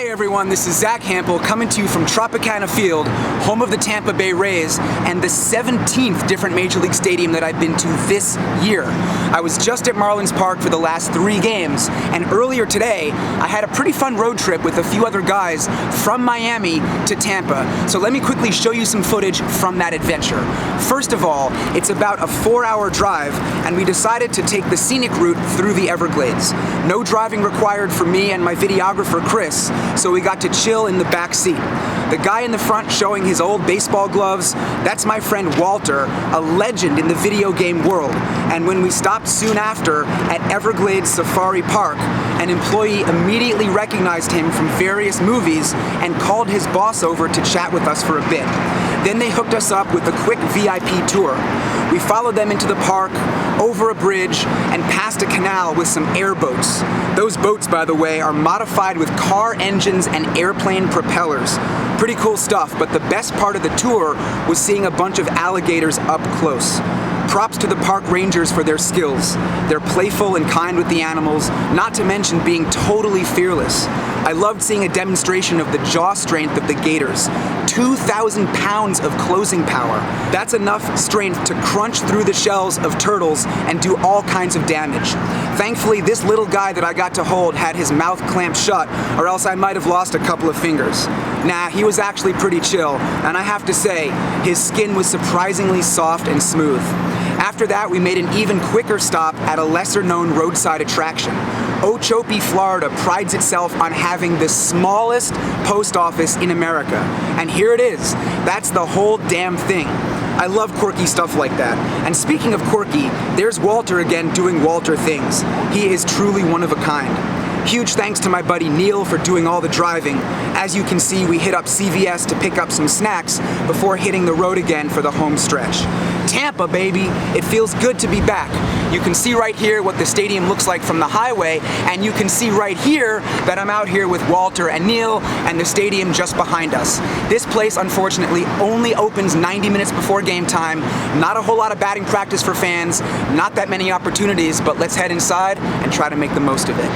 Hey everyone, this is Zack Hample coming to you from Tropicana Field, home of the Tampa Bay Rays, and the 17th different Major League Stadium that I've been to this year. I was just at Marlins Park for the last 3 games, and earlier today, I had a pretty fun road trip with a few other guys from Miami to Tampa. So let me quickly show you some footage from that adventure. First of all, it's about a 4-hour drive, and we decided to take the scenic route through the Everglades. No driving required for me and my videographer Chris, so we got to chill in the back seat. The guy in the front showing his old baseball gloves, that's my friend Walter, a legend in the video game world. And when we stopped soon after at Everglades Safari Park, an employee immediately recognized him from various movies and called his boss over to chat with us for a bit. Then they hooked us up with a quick VIP tour. We followed them into the park, over a bridge, and past a canal with some airboats. Those boats, by the way, are modified with car engines and airplane propellers. Pretty cool stuff, but the best part of the tour was seeing a bunch of alligators up close. Props to the park rangers for their skills. They're playful and kind with the animals, not to mention being totally fearless. I loved seeing a demonstration of the jaw strength of the gators. 2,000 pounds of closing power. That's enough strength to crunch through the shells of turtles and do all kinds of damage. Thankfully, this little guy that I got to hold had his mouth clamped shut, or else I might have lost a couple of fingers. Nah, he was actually pretty chill, and I have to say, his skin was surprisingly soft and smooth. After that, we made an even quicker stop at a lesser-known roadside attraction. Okeechobee, Florida prides itself on having the smallest post office in America. And here it is. That's the whole damn thing. I love quirky stuff like that. And speaking of quirky, there's Walter again doing Walter things. He is truly one of a kind. Huge thanks to my buddy Neil for doing all the driving. As you can see, we hit up CVS to pick up some snacks before hitting the road again for the home stretch. Tampa, baby! It feels good to be back. You can see right here what the stadium looks like from the highway, and you can see right here that I'm out here with Walter and Neil and the stadium just behind us. This place, unfortunately, only opens 90 minutes before game time. Not a whole lot of batting practice for fans, not that many opportunities, but let's head inside and try to make the most of it.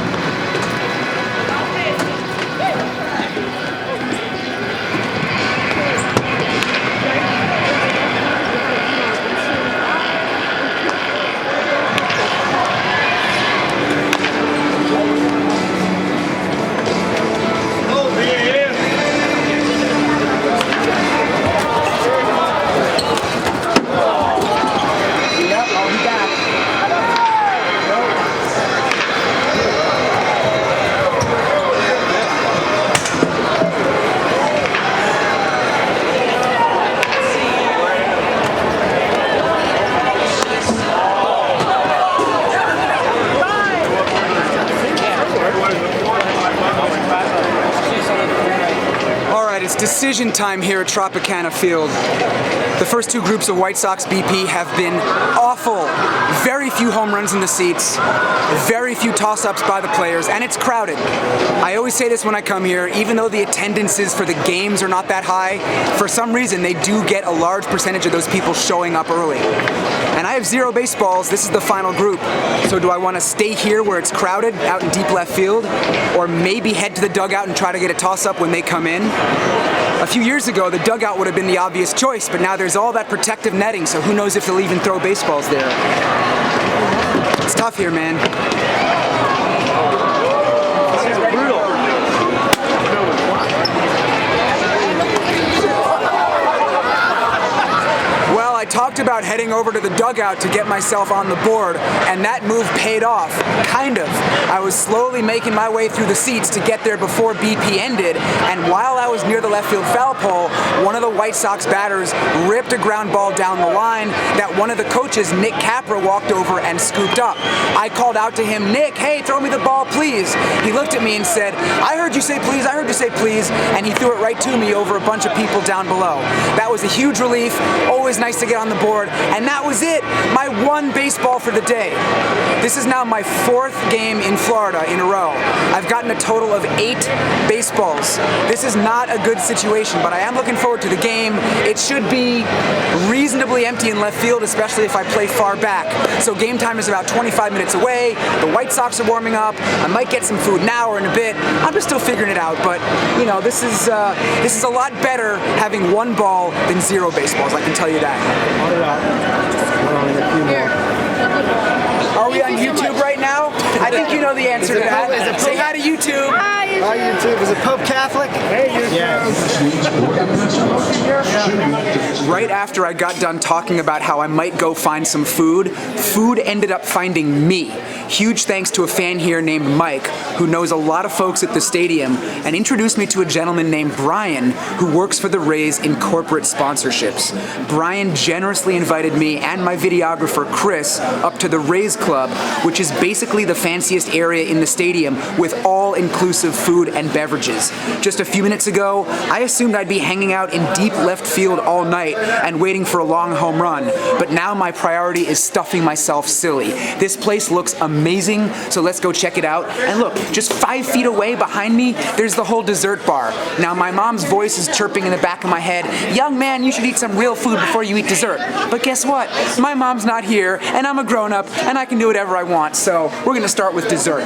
It's decision time here at Tropicana Field. The first 2 groups of White Sox BP have been awful. Very few home runs in the seats, very few toss-ups by the players, and it's crowded. I always say this when I come here, even though the attendances for the games are not that high, for some reason they do get a large percentage of those people showing up early. And I have 0 baseballs, this is the final group. So do I want to stay here where it's crowded, out in deep left field, or maybe head to the dugout and try to get a toss-up when they come in? A few years ago, the dugout would have been the obvious choice, but now there's all that protective netting, so who knows if they'll even throw baseballs there. It's tough here, man. Well, I talked about heading over to the dugout to get myself on the board, and that move paid off, kind of. I was slowly making my way through the seats to get there before BP ended, and while I was near the left field foul pole, one of the White Sox batters ripped a ground ball down the line that one of the coaches, Nick Capra, walked over and scooped up. I called out to him, "Nick, hey, throw me the ball, please." He looked at me and said, "I heard you say please, I heard you say please," and he threw it right to me over a bunch of people down below. That was a huge relief. Always nice to get on on the board, and that was it. My one baseball for the day. This is now my 4th game in Florida in a row. I've gotten a total of 8 baseballs. This is not a good situation, but I am looking forward to the game. It should be reasonably empty in left field, especially if I play far back. So game time is about 25 minutes away. The White Sox are warming up. I might get some food now or in a bit. I'm just still figuring it out, but you know, this is a lot better having 1 ball than 0 baseballs, I can tell you that. Are we on YouTube right now? I think you know the answer to that. Say hi to YouTube. Hi YouTube. Is it Pope Catholic? Hey YouTube. Yes. Right after I got done talking about how I might go find some food, food ended up finding me. Huge thanks to a fan here named Mike, who knows a lot of folks at the stadium, and introduced me to a gentleman named Brian, who works for the Rays in corporate sponsorships. Brian generously invited me and my videographer Chris up to the Rays Club, which is basically the fanciest area in the stadium with all-inclusive food and beverages. Just a few minutes ago, I assumed I'd be hanging out in deep left field all night and waiting for a long home run, but now my priority is stuffing myself silly. This place looks amazing, so let's go check it out. And look, just 5 feet away behind me, there's the whole dessert bar. Now my mom's voice is chirping in the back of my head, "Young man, you should eat some real food before you eat dessert." But guess what? My mom's not here, and I'm a grown-up, and I can do whatever I want, so we're gonna start with dessert.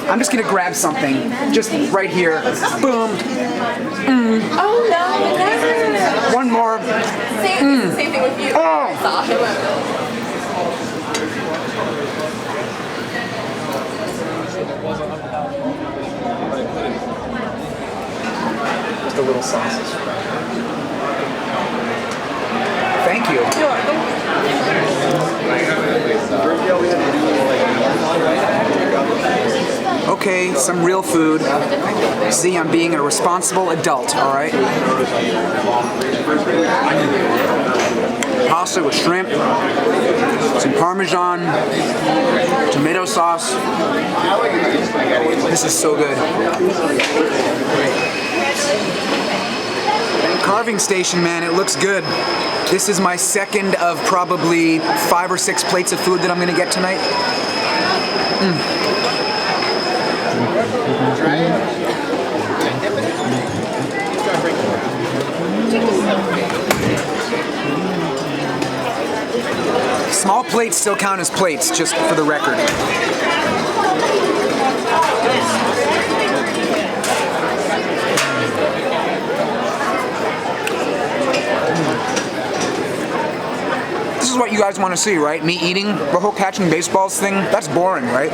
I'm just gonna grab something, just right here. Boom. Oh no, never. One more. Same thing with you. Oh. Just a little sauces. Thank you. You're welcome. Okay, some real food. See, I'm being a responsible adult, all right? Pasta with shrimp, some Parmesan, tomato sauce. This is so good. Carving station, man, it looks good. This is my second of probably 5 or 6 plates of food that I'm gonna get tonight. Small plates still count as plates, just for the record. This is what you guys want to see, right? Me eating, the whole catching baseballs thing, that's boring, right?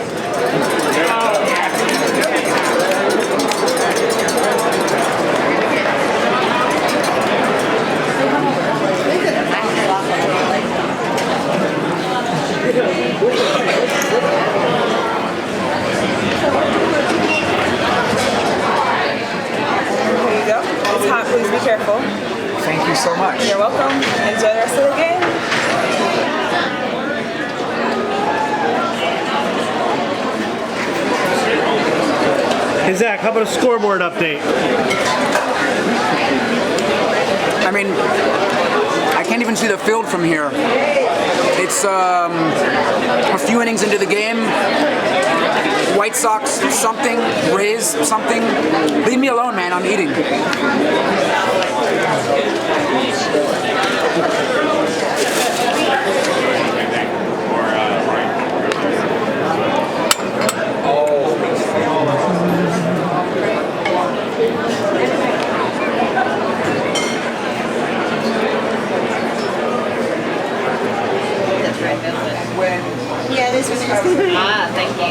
It's hot, please be careful. Thank you so much. You're welcome. Enjoy the rest of the game. Hey Zach, how about a scoreboard update? I mean, I can't even see the field from here. It's a few innings into the game. White Sox something, Rays something. Leave me alone, man, I'm eating. Yeah, this was thank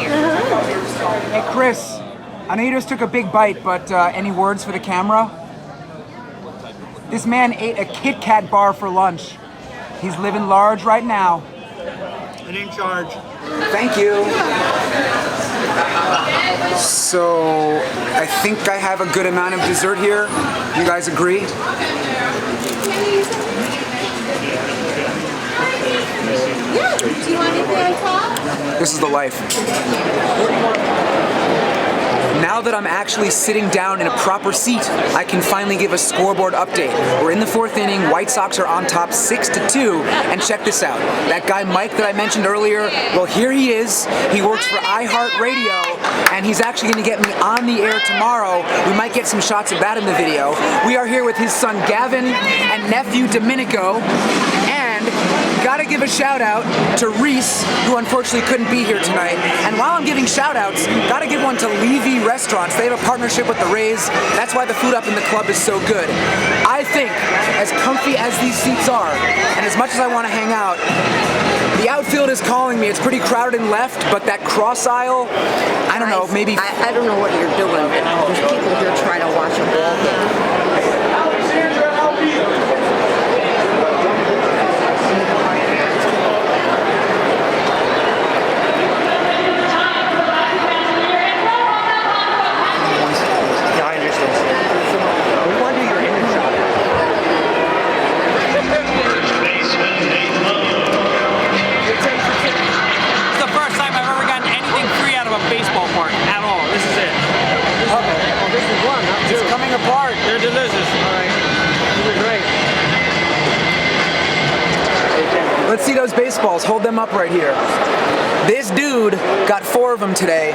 you. Hey Chris, I know you just took a big bite, but any words for the camera? This man ate a Kit Kat bar for lunch. He's living large right now. And in charge. Thank you. So, I think I have a good amount of dessert here. You guys agree? Yeah. Do you want anything on top? This is the life. Now that I'm actually sitting down in a proper seat, I can finally give a scoreboard update. We're in the 4th inning, White Sox are on top 6-2, and check this out. That guy Mike that I mentioned earlier, well, here he is. He works for iHeartRadio, and he's actually going to get me on the air tomorrow. We might get some shots of that in the video. We are here with his son Gavin and nephew Domenico, and gotta give a shout out to Reese, who unfortunately couldn't be here tonight. And while I'm giving shout outs, gotta give one to Levy Restaurants. They have a partnership with the Rays. That's why the food up in the club is so good. I think, as comfy as these seats are, and as much as I want to hang out, the outfield is calling me. It's pretty crowded in left, but that cross aisle, I don't know, maybe... I don't know what you're doing, but there's people here trying to watch a ball game. They're delicious. All right. These are great. Let's see those baseballs. Hold them up right here. This dude got 4 of them today.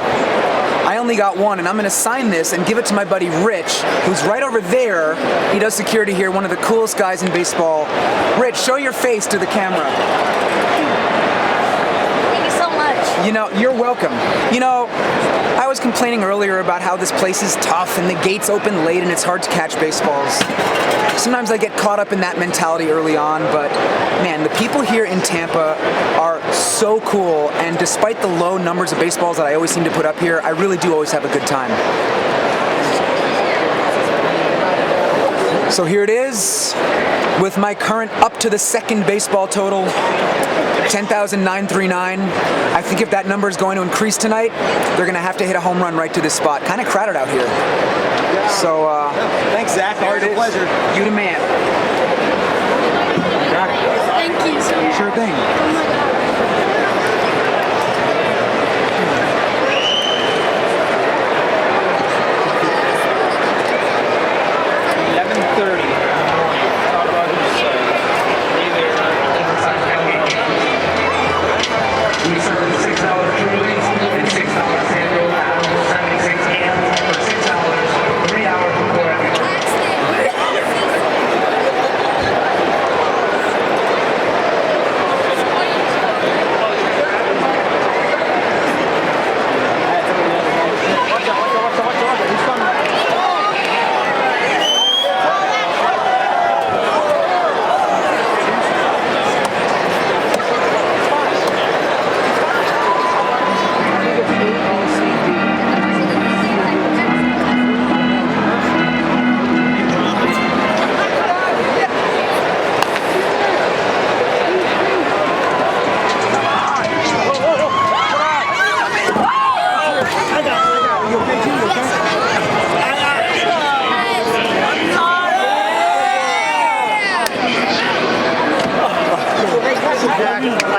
I only got 1, and I'm going to sign this and give it to my buddy Rich, who's right over there. He does security here, one of the coolest guys in baseball. Rich, show your face to the camera. Thank you so much. You know, you're welcome. You know, I was complaining earlier about how this place is tough and the gates open late and it's hard to catch baseballs. Sometimes I get caught up in that mentality early on, but man, the people here in Tampa are so cool, and despite the low numbers of baseballs that I always seem to put up here, I really do always have a good time. So here it is, with my current up to the second baseball total, 10,939. I think if that number is going to increase tonight, they're going to have to hit a home run right to this spot. Kind of crowded out here. So, thanks, Zach. Always a pleasure. You the man. Got it. Thank you so much. Sure thing.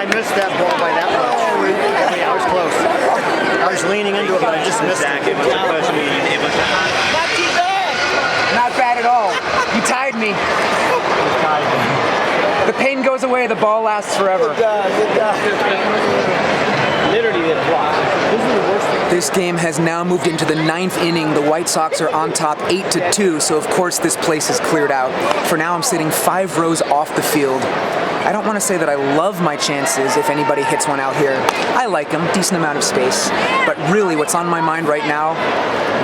I missed that ball by that much. Yeah, I was close. I was leaning into it, but I just missed Zack. It was a close meeting. It was Not too bad. Not bad at all. You tied me. The pain goes away, the ball lasts forever. It does. Literally did a block. This is the worst thing. This game has now moved into the 9th inning. The White Sox are on top 8-2, so of course this place is cleared out. For now, I'm sitting 5 rows off the field. I don't want to say that I love my chances if anybody hits one out here. I like them, decent amount of space. But really, what's on my mind right now,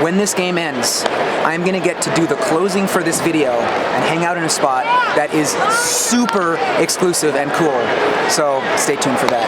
when this game ends, I'm going to get to do the closing for this video and hang out in a spot that is super exclusive and cool. So stay tuned for that.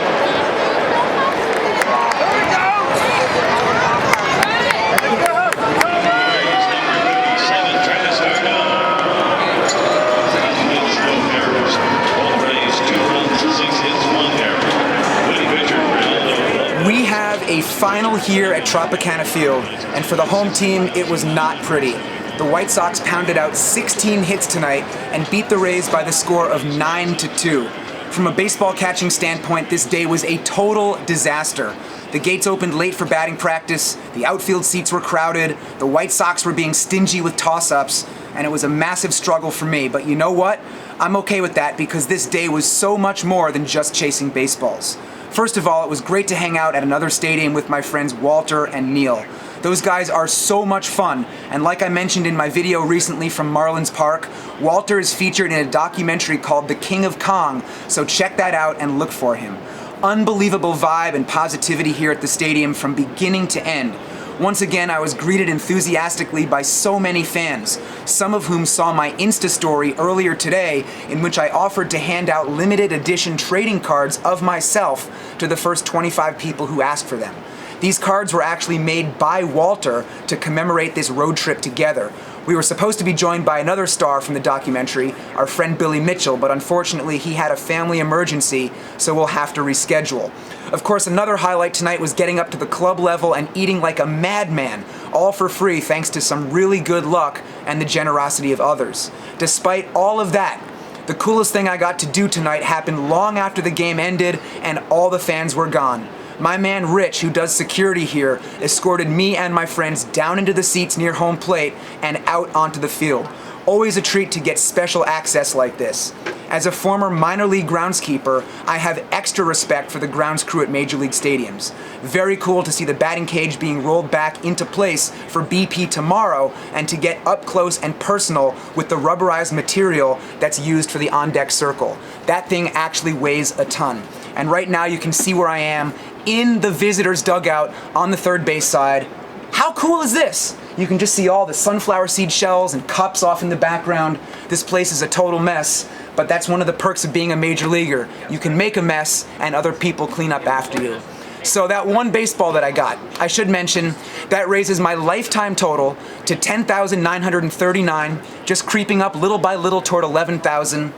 We have a final here at Tropicana Field, and for the home team, it was not pretty. The White Sox pounded out 16 hits tonight and beat the Rays by the score of 9-2. From a baseball catching standpoint, this day was a total disaster. The gates opened late for batting practice, the outfield seats were crowded, the White Sox were being stingy with toss-ups, and it was a massive struggle for me. But you know what? I'm okay with that because this day was so much more than just chasing baseballs. First of all, it was great to hang out at another stadium with my friends Walter and Neil. Those guys are so much fun, and like I mentioned in my video recently from Marlins Park, Walter is featured in a documentary called The King of Kong, so check that out and look for him. Unbelievable vibe and positivity here at the stadium from beginning to end. Once again, I was greeted enthusiastically by so many fans, some of whom saw my Insta story earlier today in which I offered to hand out limited edition trading cards of myself to the first 25 people who asked for them. These cards were actually made by Walter to commemorate this road trip together. We were supposed to be joined by another star from the documentary, our friend Billy Mitchell, but unfortunately he had a family emergency, so we'll have to reschedule. Of course, another highlight tonight was getting up to the club level and eating like a madman, all for free thanks to some really good luck and the generosity of others. Despite all of that, the coolest thing I got to do tonight happened long after the game ended and all the fans were gone. My man Rich, who does security here, escorted me and my friends down into the seats near home plate and out onto the field. Always a treat to get special access like this. As a former minor league groundskeeper, I have extra respect for the grounds crew at Major League stadiums. Very cool to see the batting cage being rolled back into place for BP tomorrow and to get up close and personal with the rubberized material that's used for the on-deck circle. That thing actually weighs a ton. And right now you can see where I am in the visitors' dugout on the third base side. How cool is this? You can just see all the sunflower seed shells and cups off in the background. This place is a total mess, but that's one of the perks of being a major leaguer. You can make a mess and other people clean up after you. So that one baseball that I got, I should mention, that raises my lifetime total to $10,939, just creeping up little by little toward $11,000.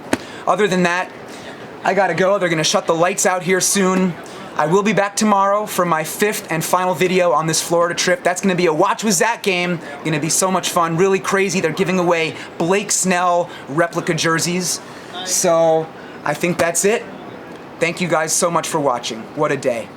Other than that, I gotta go. They're gonna shut the lights out here soon. I will be back tomorrow for my 5th and final video on this Florida trip. That's gonna be a Watch with Zack game. Gonna be so much fun, really crazy. They're giving away Blake Snell replica jerseys. So I think that's it. Thank you guys so much for watching. What a day.